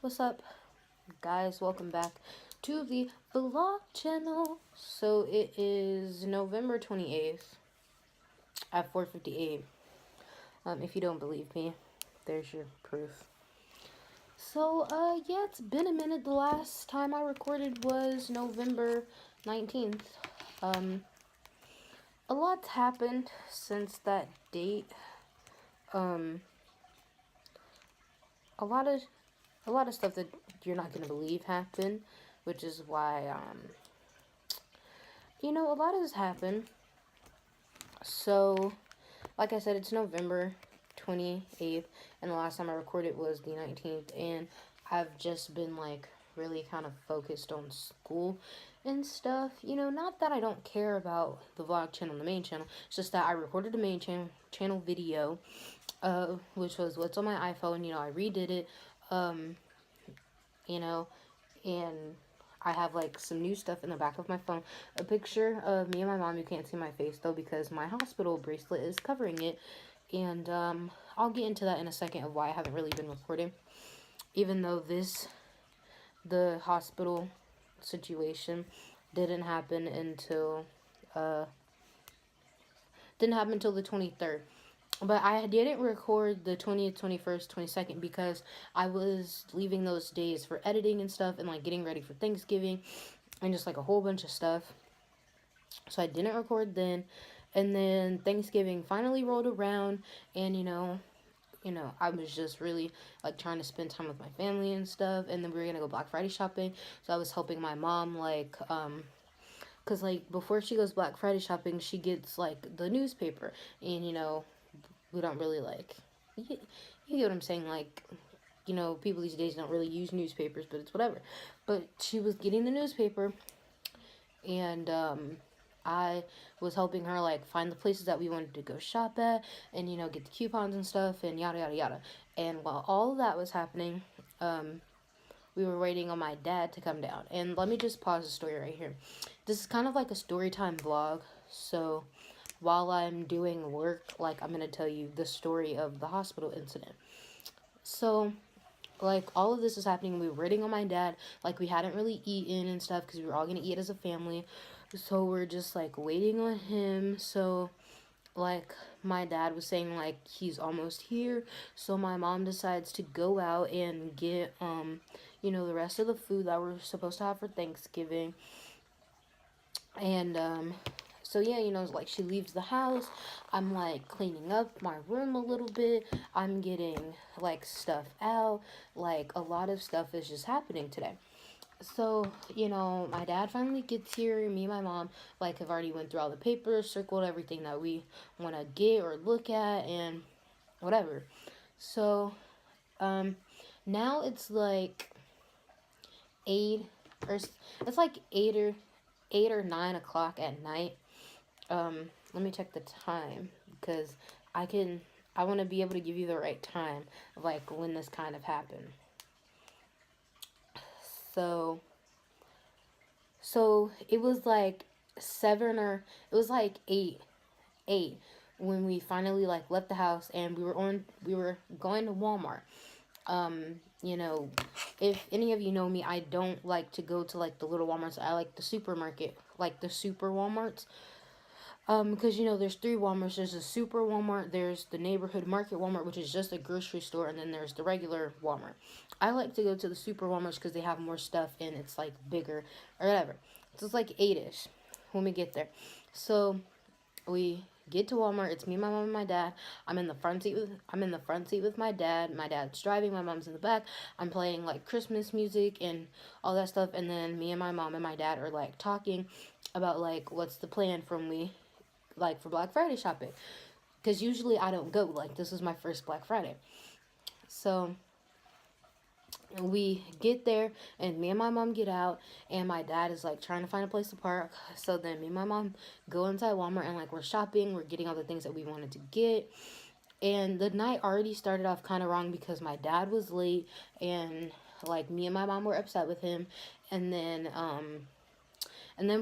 What's up, guys? Welcome back to the vlog channel. So it is November 28th at 4:58. If you don't believe me, there's your proof. So yeah, it's been a minute. The last time I recorded was November 19th. A lot's happened since that date. Um a lot of stuff that you're not gonna believe happened, which is why a lot has happened. So, like I said, it's November 28th, and the last time I recorded was the 19th, and I've just been like really kind of focused on school and stuff. Not that I don't care about the vlog channel, the main channel. It's just that I recorded the main channel video, which was what's on my iPhone. I redid it, and I have like some new stuff in the back of my phone. A picture of me and my mom. You can't see my face though because my hospital bracelet is covering it. And I'll get into that in a second of why I haven't really been recording. Even though the hospital situation didn't happen until the 23rd. But I didn't record the 20th, 21st, 22nd because I was leaving those days for editing and stuff and like getting ready for Thanksgiving and just like a whole bunch of stuff. So I didn't record then. And then Thanksgiving finally rolled around, and I was just really like trying to spend time with my family and stuff. And then we were gonna go Black Friday shopping, so I was helping my mom cause like before she goes Black Friday shopping, she gets like the newspaper, and we don't really like you get what I'm saying, like people these days don't really use newspapers, but it's whatever. But she was getting the newspaper, and I was helping her like find the places that we wanted to go shop at, and get the coupons and stuff, and yada yada yada. And while all of that was happening, we were waiting on my dad to come down. And let me just pause the story right here. This is kind of like a story time vlog. So while I'm doing work, like I'm gonna tell you the story of the hospital incident. So like all of this is happening, we were waiting on my dad, like we hadn't really eaten and stuff because we were all gonna eat as a family. So we're just like waiting on him. So like my dad was saying like he's almost here, so my mom decides to go out and get the rest of the food that we're supposed to have for Thanksgiving. And so yeah, like she leaves the house. I'm like cleaning up my room a little bit. I'm getting like stuff out. Like a lot of stuff is just happening today. So, my dad finally gets here. Me and my mom, like, have already went through all the papers, circled everything that we want to get or look at, and whatever. So, now it's like 8, or it's like 8 or 9 o'clock at night. Let me check the time, because I want to be able to give you the right time of, like, when this kind of happened. So it was like 8 when we finally like left the house, and we were going to Walmart. If any of you know me, I don't like to go to like the little Walmarts. I like the supermarket, like the super Walmarts. Because there's 3 Walmarts. There's a super Walmart, there's the neighborhood market Walmart, which is just a grocery store, and then there's the regular Walmart. I like to go to the super Walmarts because they have more stuff and it's like bigger or whatever. So it's like 8ish when we get there. So we get to Walmart. It's me, my mom, and my dad. I'm in the front seat with my dad. My dad's driving. My mom's in the back. I'm playing like Christmas music and all that stuff. And then me and my mom and my dad are like talking about like what's the plan for Black Friday shopping, because usually I don't go. Like, this is my first Black Friday. So we get there, and me and my mom get out, and my dad is like trying to find a place to park. So then me and my mom go inside Walmart, and like we're shopping, we're getting all the things that we wanted to get. And the night already started off kind of wrong because my dad was late, and like me and my mom were upset with him. And then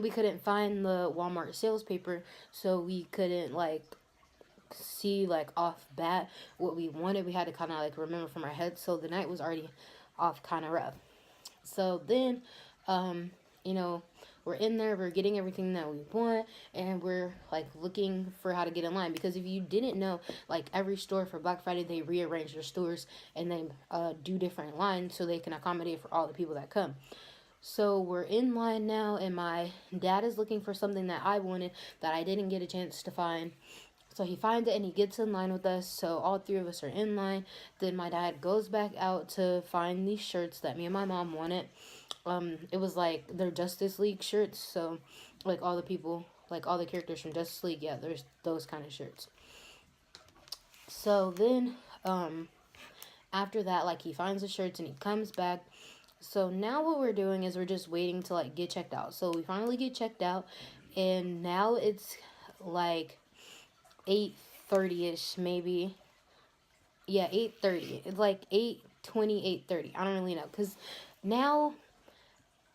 we couldn't find the Walmart sales paper, so we couldn't like see like off bat what we wanted. We had to kind of like remember from our head. So the night was already off kind of rough. So then, um, you know, we're in there, we're getting everything that we want, and we're like looking for how to get in line. Because if you didn't know, like every store for Black Friday, they rearrange their stores and they do different lines so they can accommodate for all the people that come. So we're in line now, and my dad is looking for something that I wanted that I didn't get a chance to find. So he finds it and he gets in line with us. So all three of us are in line. Then my dad goes back out to find these shirts that me and my mom wanted. It was like they're Justice League shirts. So like all the people, like all the characters from Justice League, yeah, there's those kind of shirts. So then, after that, like he finds the shirts and he comes back. So now what we're doing is we're just waiting to like get checked out. So we finally get checked out, and now it's like 8:30 ish, maybe. Yeah, 8:30. It's like 8:20, 8:30. I don't really know, cause now,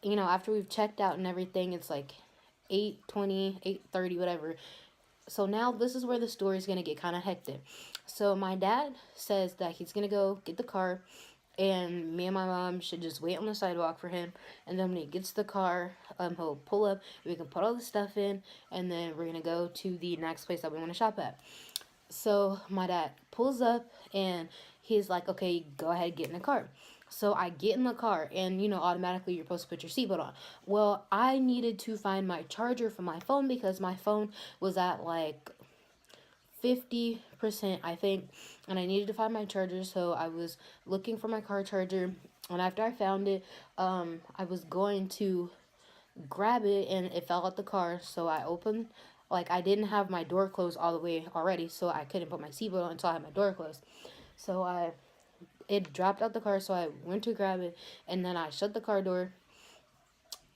after we've checked out and everything, it's like 8:20, 8:30, whatever. So now this is where the story is gonna get kind of hectic. So my dad says that he's gonna go get the car, and me and my mom should just wait on the sidewalk for him. And then when he gets the car, he'll pull up. We can put all the stuff in, and then we're gonna go to the next place that we want to shop at. So my dad pulls up, and he's like, "Okay, go ahead, get in the car." So I get in the car, and automatically you're supposed to put your seatbelt on. Well, I needed to find my charger for my phone because my phone was at like 50%, I think, and I needed to find my charger. So I was looking for my car charger, and after I found it, I was going to grab it, and it fell out the car. So I opened, like I didn't have my door closed all the way already, so I couldn't put my seatbelt on until I had my door closed. So it dropped out the car, so I went to grab it, and then I shut the car door.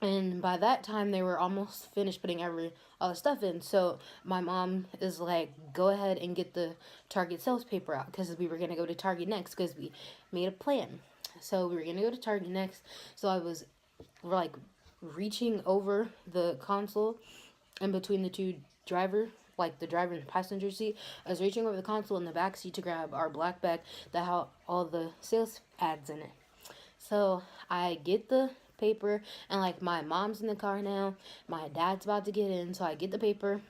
And by that time, they were almost finished putting all the stuff in. So my mom is like, "Go ahead and get the Target sales paper out," because we were gonna go to Target next because we made a plan. So we were gonna go to Target next. So I was like reaching over the console in between the two driver, like the driver and the passenger seat. I was reaching over the console in the back seat to grab our black bag that had all the sales ads in it. So I get the paper, and like my mom's in the car now, my dad's about to get in, so I get the paper,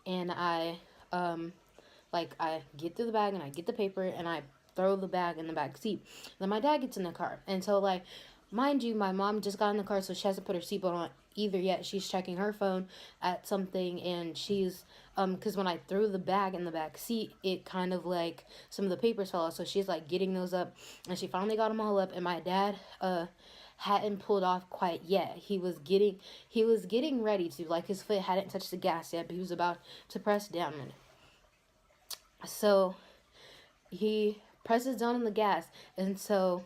and I get through the bag, and I get the paper, and I throw the bag in the back seat. Then my dad gets in the car, and so like, mind you, my mom just got in the car, so she hasn't put her seatbelt on either yet. She's checking her phone at something, and she's because when I threw the bag in the back seat, it kind of like some of the papers fell out, so she's like getting those up, and she finally got them all up, and my dad hadn't pulled off quite yet. He was getting ready to, like his foot hadn't touched the gas yet, but he was about to press down on it. So he presses down on the gas, and so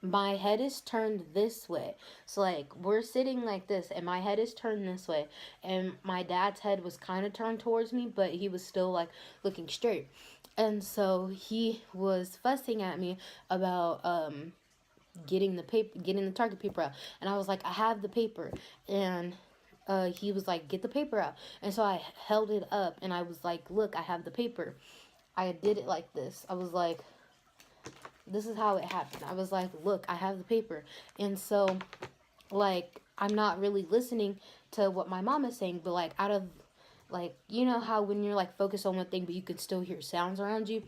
my head is turned this way. So like we're sitting like this, and my head is turned this way, and my dad's head was kind of turned towards me, but he was still like looking straight. And so he was fussing at me about getting the Target paper out, and I was like, "I have the paper," and he was like, "Get the paper out," and so I held it up, and I was like, "Look, I have the paper." I did it like this. I was like, "This is how it happened." I was like, "Look, I have the paper," and so like I'm not really listening to what my mom is saying, but like out of like how when you're like focused on one thing, but you can still hear sounds around you.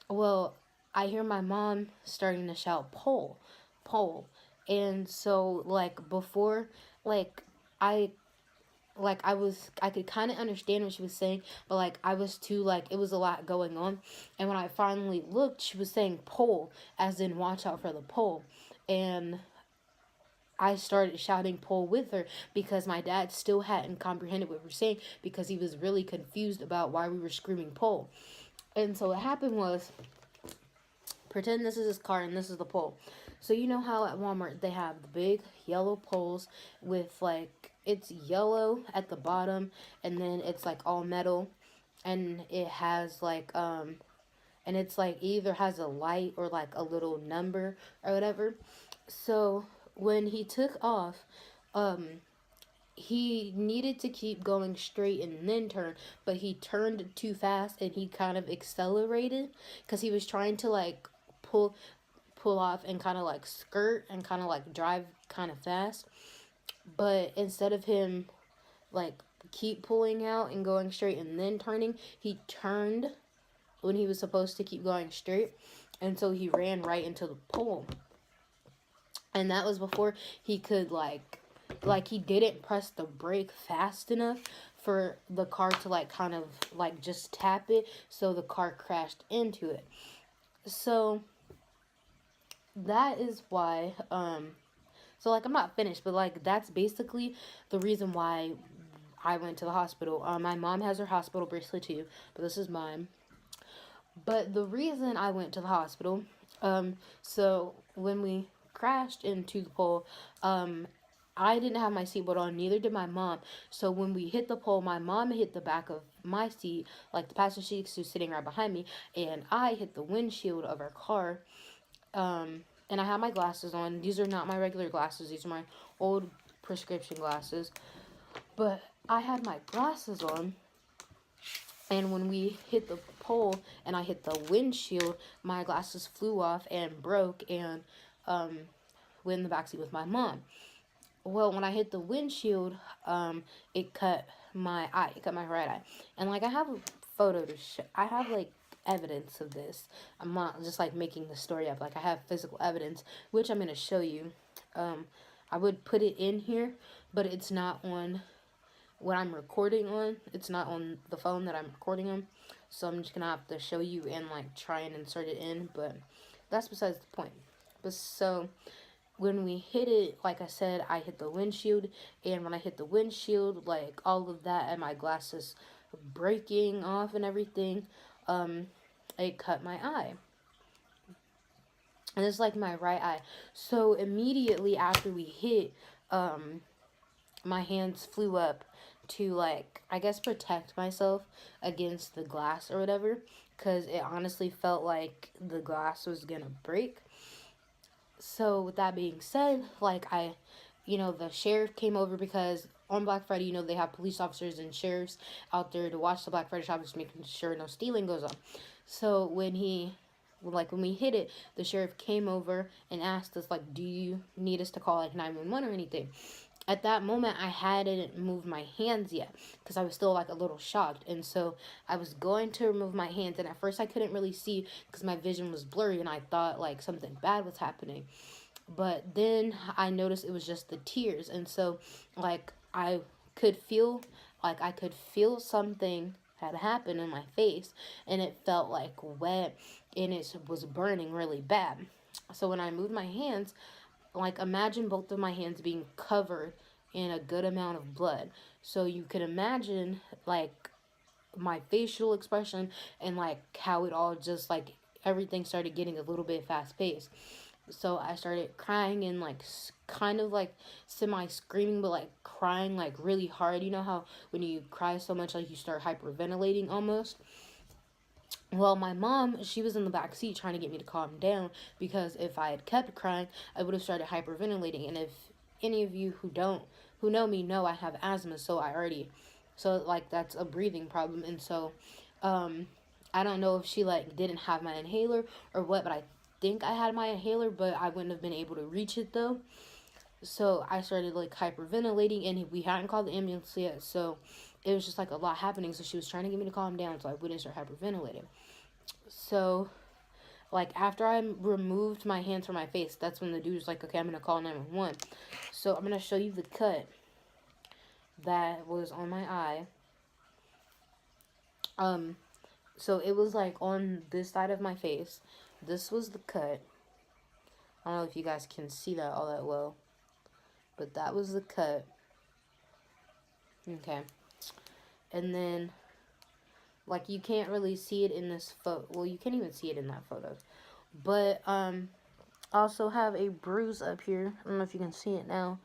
Well, I hear my mom starting to shout "pole, pole," and so like before, like I I could kind of understand what she was saying, but like I was too like it was a lot going on, and when I finally looked, she was saying "pole," as in watch out for the pole, and I started shouting "pole" with her because my dad still hadn't comprehended what we were saying because he was really confused about why we were screaming "pole," and so what happened was, pretend this is his car and this is the pole. So you know how at Walmart they have the big yellow poles with like it's yellow at the bottom, and then it's like all metal, and it has like and it's like either has a light or like a little number or whatever. So when he took off, um he needed to keep going straight and then turn, but he turned too fast, and he kind of accelerated because he was trying to like pull pull off and kind of like skirt and kind of like drive kind of fast. But instead of him like keep pulling out and going straight and then turning, he turned when he was supposed to keep going straight, and so he ran right into the pole. And that was before he could he didn't press the brake fast enough for the car to like kind of like just tap it, so the car crashed into it. So that is why so like I'm not finished, but like that's basically the reason why I went to the hospital. My mom has her hospital bracelet too, but this is mine. But the reason I went to the hospital, so when we crashed into the pole, I didn't have my seatbelt on, neither did my mom. So when we hit the pole, my mom hit the back of my seat, like the passenger seat, who's sitting right behind me, and I hit the windshield of our car. And I had my glasses on. These are not my regular glasses. These are my old prescription glasses. But I had my glasses on, and when we hit the pole and I hit the windshield, my glasses flew off and broke and went in the backseat with my mom. Well, when I hit the windshield, it cut my eye. It cut my right eye. And like I have a photo to show. I have like evidence of this. I'm not just like making the story up. Like I have physical evidence, which I'm going to show you. I would put it in here, but it's not on what I'm recording on. It's not on the phone that I'm recording on. So I'm just going to have to show you and like try and insert it in. But that's besides the point. But so when we hit it, like I said, I hit the windshield, and when I hit the windshield, like all of that and my glasses breaking off and everything, it cut my eye. And it's like my right eye. So immediately after we hit, my hands flew up to like, I guess, protect myself against the glass or whatever, because it honestly felt like the glass was gonna break. So with that being said, like the sheriff came over because on Black Friday, they have police officers and sheriffs out there to watch the Black Friday shoppers, making sure no stealing goes on. So when we hit it, the sheriff came over and asked us, like, do you need us to call like 911 or anything? At that moment, I hadn't moved my hands yet because I was still like a little shocked. And so I was going to remove my hands, and at first I couldn't really see because my vision was blurry and I thought like something bad was happening. But then I noticed it was just the tears. And so like I could feel something had happened in my face, and it felt like wet and it was burning really bad. So when I moved my hands, like imagine both of my hands being covered in a good amount of blood. So you can imagine like my facial expression and like how it all just like everything started getting a little bit fast paced. So I started crying and like kind of like semi screaming, but like crying like really hard. You know how when you cry so much like you start hyperventilating almost? Well, my mom, she was in the back seat trying to get me to calm down, because if I had kept crying, I would have started hyperventilating. And if any of you who know me know I have asthma, so like that's a breathing problem. And so I don't know if she like didn't have my inhaler or what, but I think I had my inhaler, but I wouldn't have been able to reach it though. So I started like hyperventilating, and we hadn't called the ambulance yet, so it was just like a lot happening. So she was trying to get me to calm down so I wouldn't start hyperventilating. So like after I removed my hands from my face, that's when the dude was like, okay, I'm gonna call 911. So I'm gonna show you the cut that was on my eye. So it was like on this side of my face. This was the cut. I don't know if you guys can see that all that well, but that was the cut. Okay. And then like you can't really see it in this photo. Well, you can't even see it in that photo. But I also have a bruise up here. I don't know if you can see it now,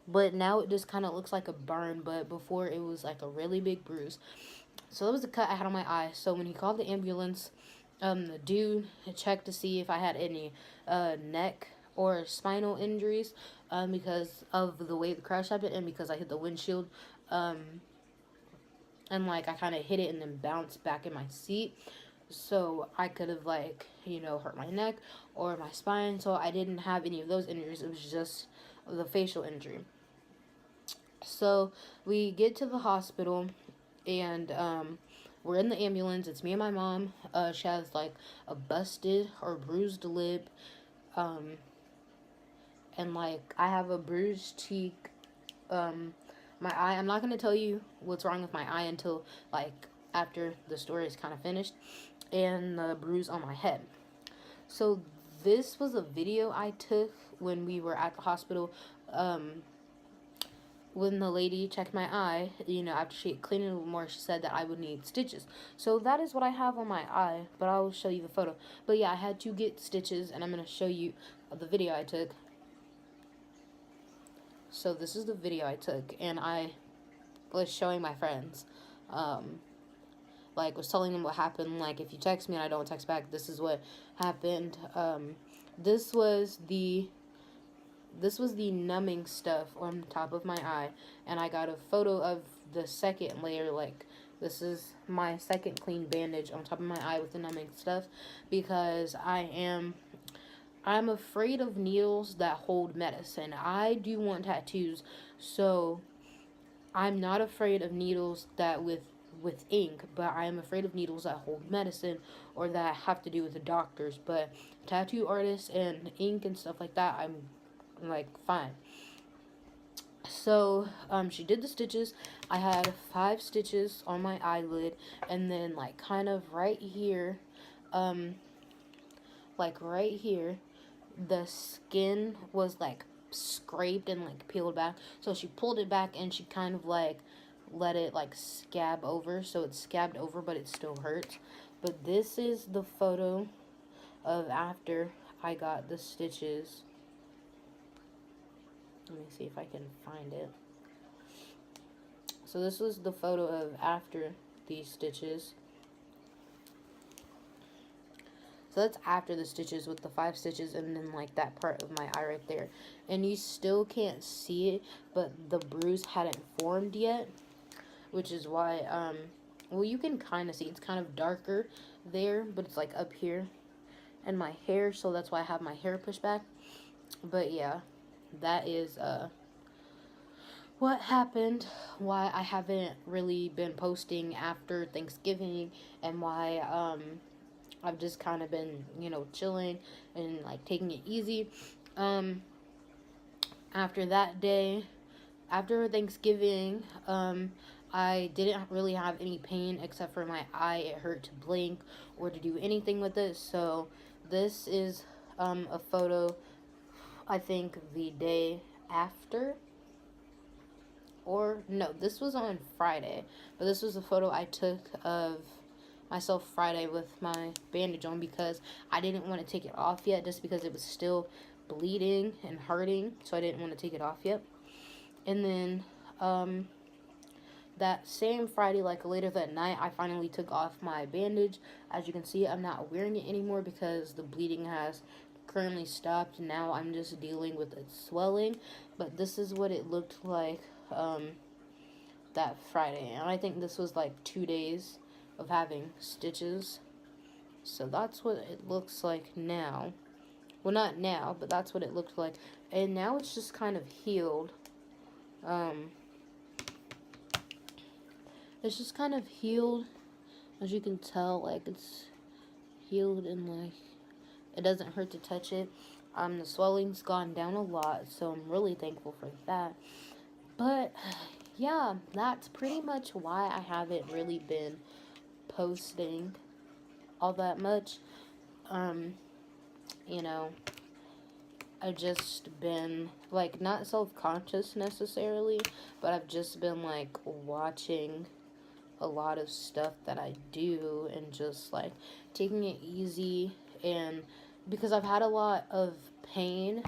but now it just kind of looks like a burn, but before it was like a really big bruise. So that was the cut I had on my eye. So when he called the ambulance, the dude checked to see if I had any neck or spinal injuries, because of the way the crash happened and because I hit the windshield, and like I kind of hit it and then bounced back in my seat. so I could have, like, hurt my neck or my spine. So I didn't have any of those injuries. It was just the facial injury. So we get to the hospital, and we're in the ambulance. It's me and my mom. She has like a busted or bruised lip, um, and like I have a bruised cheek. My eye. I'm not gonna tell you what's wrong with my eye until like after the story is kind of finished, and the bruise on my head. So this was a video I took when we were at the hospital. When the lady checked my eye, after she had cleaned it a little more, she said that I would need stitches. So that is what I have on my eye, but I'll show you the photo. But yeah, I had to get stitches, and I'm going to show you the video I took. So this is the video I took, and I was showing my friends. Like, was telling them what happened. Like, if you text me and I don't text back, this is what happened. This was the numbing stuff on top of my eye, and I got a photo of the second layer. Like, this is my second clean bandage on top of my eye with the numbing stuff, because I'm afraid of needles that hold medicine. I do want tattoos, so I'm not afraid of needles that with ink, but I am afraid of needles that hold medicine or that have to do with the doctors. But tattoo artists and ink and stuff like that, I'm like fine. So she did the stitches. I had 5 stitches on my eyelid, and then like kind of right here, the skin was like scraped and like peeled back. So she pulled it back, and she kind of like let it like scab over. So it's scabbed over, but it still hurts. But this is the photo of after I got the stitches. Let me see if I can find it. So this was the photo of after these stitches. So that's after the stitches with the 5 stitches, and then like that part of my eye right there. And you still can't see it, but the bruise hadn't formed yet, which is why, well, you can kind of see. It's kind of darker there, but it's like up here. And my hair, so that's why I have my hair pushed back. But yeah, that is, what happened, why I haven't really been posting after Thanksgiving, and why, I've just kind of been, chilling and like taking it easy. After that day, after Thanksgiving, I didn't really have any pain except for my eye. It hurt to blink or to do anything with it. So this is a photo, I think the day after. Or no, this was on Friday, but this was a photo I took of myself Friday with my bandage on, because I didn't want to take it off yet, just because it was still bleeding and hurting, so I didn't want to take it off yet. And then that same Friday, like later that night, I finally took off my bandage. As you can see, I'm not wearing it anymore because the bleeding has currently stopped. Now I'm just dealing with its swelling, but this is what it looked like that Friday, and I think this was like 2 days of having stitches. So that's what it looks like now. Well, not now, but that's what it looked like. And now it's just kind of healed. It's just kind of healed. As you can tell, like, it's healed, and like it doesn't hurt to touch it. The swelling's gone down a lot, so I'm really thankful for that. But yeah, that's pretty much why I haven't really been posting all that much. I've just been like not self-conscious necessarily, but I've just been like watching a lot of stuff that I do and just like taking it easy. And because I've had a lot of pain,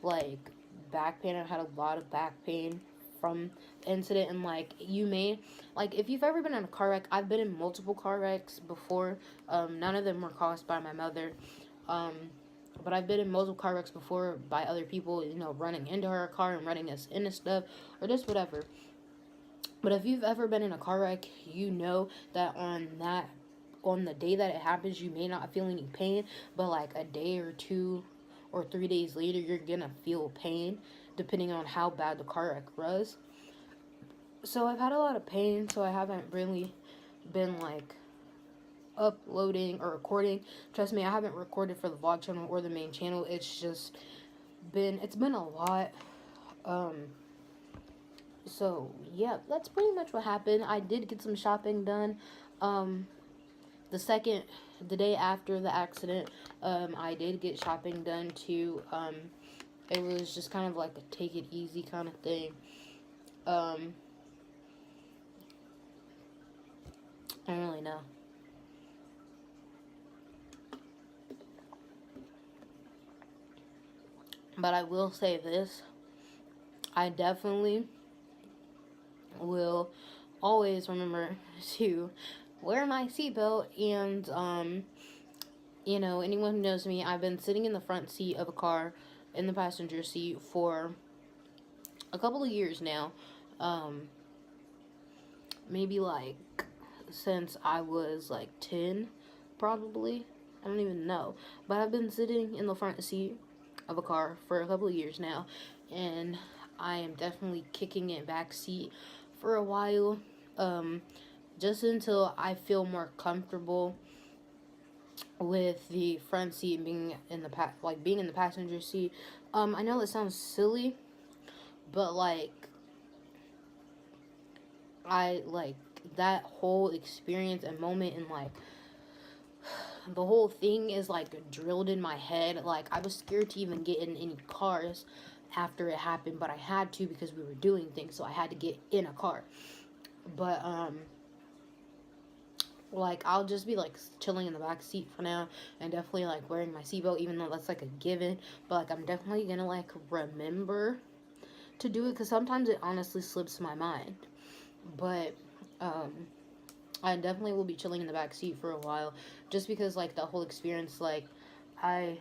like back pain, I've had a lot of back pain from the incident. And like, you may, like, if you've ever been in a car wreck, I've been in multiple car wrecks before. None of them were caused by my mother, but I've been in multiple car wrecks before by other people, running into her car and running us into stuff or just whatever. But if you've ever been in a car wreck, you know that on that on the day that it happens, you may not feel any pain, but like a day or 2 or 3 days later, you're gonna feel pain depending on how bad the car wreck was. So I've had a lot of pain, so I haven't really been like uploading or recording. Trust me, I haven't recorded for the vlog channel or the main channel. It's been a lot. So yeah, that's pretty much what happened. I did get some shopping done. Um, the day after the accident, I did get shopping done too. It was just kind of like a take it easy kind of thing. I don't really know. But I will say this. I definitely will always remember to wear my seatbelt. And anyone who knows me, I've been sitting in the front seat of a car in the passenger seat for a couple of years now. Maybe like since I was like 10, probably. I don't even know. But I've been sitting in the front seat of a car for a couple of years now, and I am definitely kicking it back seat for a while, just until I feel more comfortable with the front seat and being in the passenger seat. I know it sounds silly, but like I like that whole experience and moment, and like the whole thing is like drilled in my head. Like I was scared to even get in any cars after it happened, but I had to because we were doing things, so I had to get in a car. But like I'll just be like chilling in the back seat for now, and definitely like wearing my seatbelt, even though that's like a given. But like I'm definitely gonna like remember to do it, because sometimes it honestly slips my mind. But I definitely will be chilling in the back seat for a while, just because like the whole experience, like I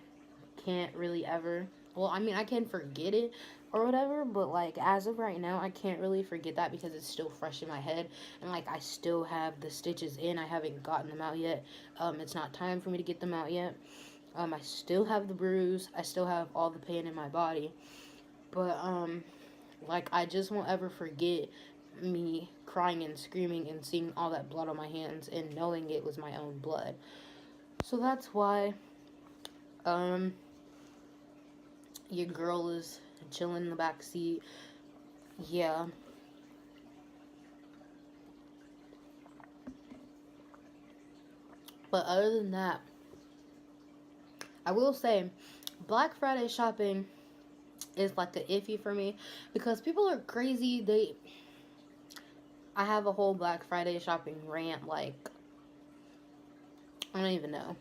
can't really ever, well, I mean, I can forget it or whatever, but like as of right now, I can't really forget that because it's still fresh in my head, and like I still have the stitches in. I haven't gotten them out yet. It's not time for me to get them out yet. I still have the bruise. I still have all the pain in my body, but like I just won't ever forget me crying and screaming and seeing all that blood on my hands and knowing it was my own blood. So that's why your girl is chilling in the back seat. Yeah. But other than that, I will say Black Friday shopping is like the iffy for me, because people are crazy. I have a whole Black Friday shopping rant. Like, I don't even know.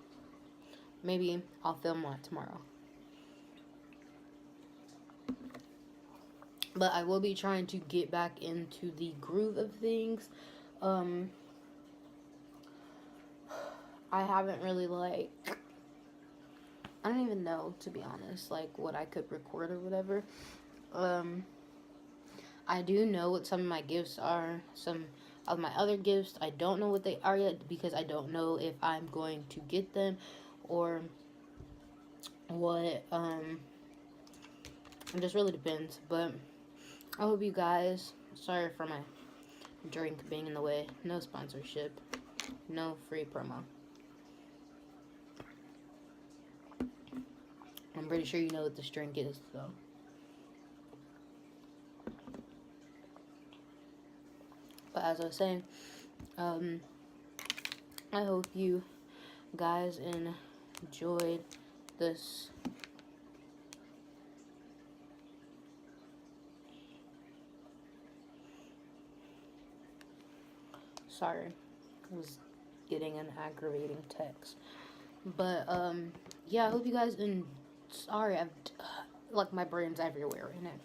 Maybe I'll film that tomorrow. But I will be trying to get back into the groove of things. I haven't really like, I don't even know, to be honest, like what I could record or whatever. I do know what some of my gifts are. Some of my other gifts, I don't know what they are yet, because I don't know if I'm going to get them or what. It just really depends. But I hope you guys, sorry for my drink being in the way. No sponsorship. No free promo. I'm pretty sure you know what this drink is, though. But as I was saying, I hope you guys enjoyed this. Sorry, I was getting an aggravating text. But yeah, I hope you guys sorry, I've like my brain's everywhere right now.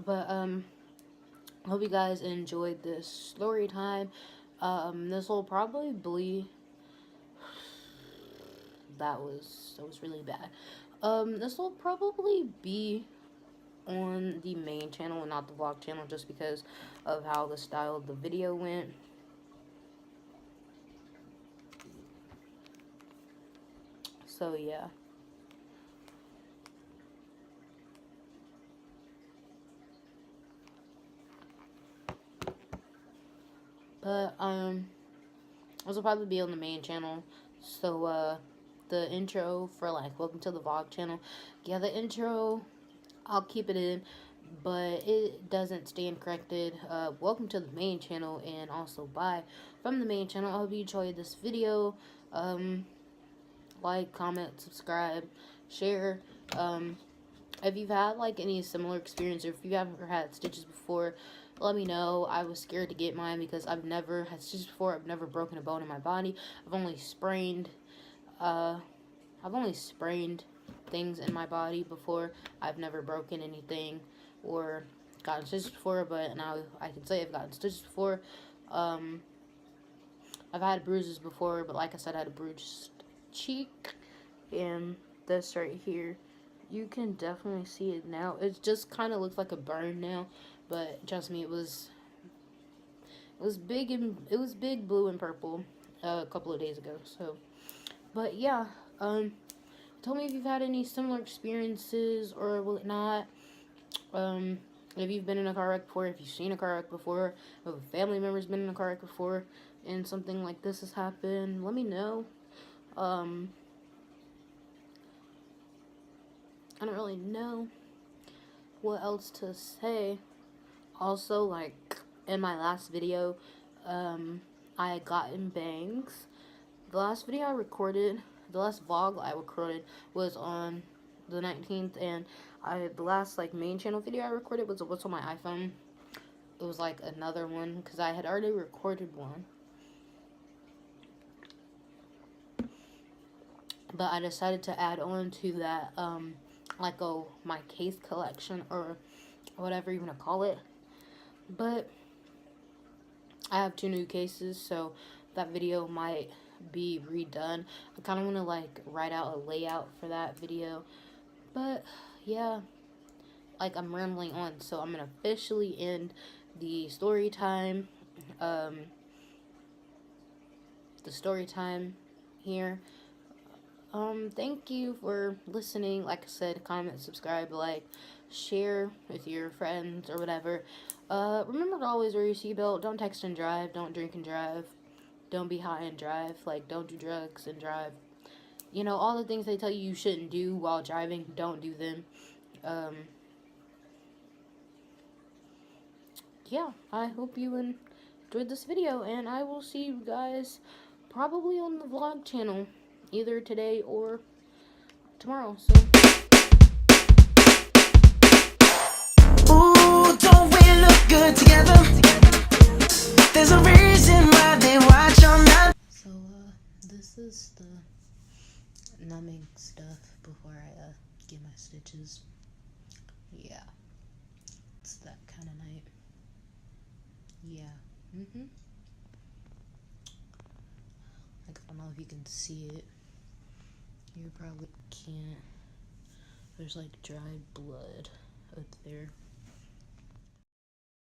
But I hope you guys enjoyed this story time. This will probably be, that was really bad. This will probably be on the main channel and not the vlog channel, just because of how the style of the video went. So yeah. But this will probably be on the main channel. So the intro for like welcome to the vlog channel. Yeah, the intro I'll keep it in, but it doesn't stand corrected. Welcome to the main channel, and also bye from the main channel. I hope you enjoyed this video. Like, comment, subscribe, share. If you've had like any similar experience, or if you haven't had stitches before, let me know. I was scared to get mine because I've never had stitches before. I've never broken a bone in my body. I've only sprained things in my body before. I've never broken anything or gotten stitches before, but now I can say I've gotten stitches before. I've had bruises before, but like I said, I had a bruised cheek, and this right here, you can definitely see it now. It just kind of looks like a burn now, but trust me, it was big, and it was big, blue and purple a couple of days ago. So, but yeah, tell me if you've had any similar experiences or whatnot. If you've been in a car wreck before, if you've seen a car wreck before, if a family member's been in a car wreck before, and something like this has happened, let me know. I don't really know what else to say. Also, like in my last video, I had gotten bangs. The last video I recorded, the last vlog I recorded was on the 19th, and the last like main channel video I recorded was what's on my iPhone. It was like another one because I had already recorded one, but I decided to add on to that like my case collection or whatever you want to call it. But I have 2 new cases, so that video might be redone. I kind of want to like write out a layout for that video. But yeah, like I'm rambling on, so I'm gonna officially end the story time. The story time here. Thank you for listening. Like I said, comment, subscribe, like, share with your friends or whatever. Remember to always wear your seatbelt. Don't text and drive. Don't drink and drive. Don't be high and drive. Like, don't do drugs and drive. You know, all the things they tell you shouldn't do while driving, don't do them. Yeah, I hope you enjoyed this video, and I will see you guys probably on the vlog channel, either today or tomorrow. So. Ooh, don't we look good together? There's a reason why they watch all night. So, this is the numbing stuff before I, get my stitches. Yeah. It's that kind of night. Yeah. Like, I don't know if you can see it. You probably can't. There's, like, dried blood up there.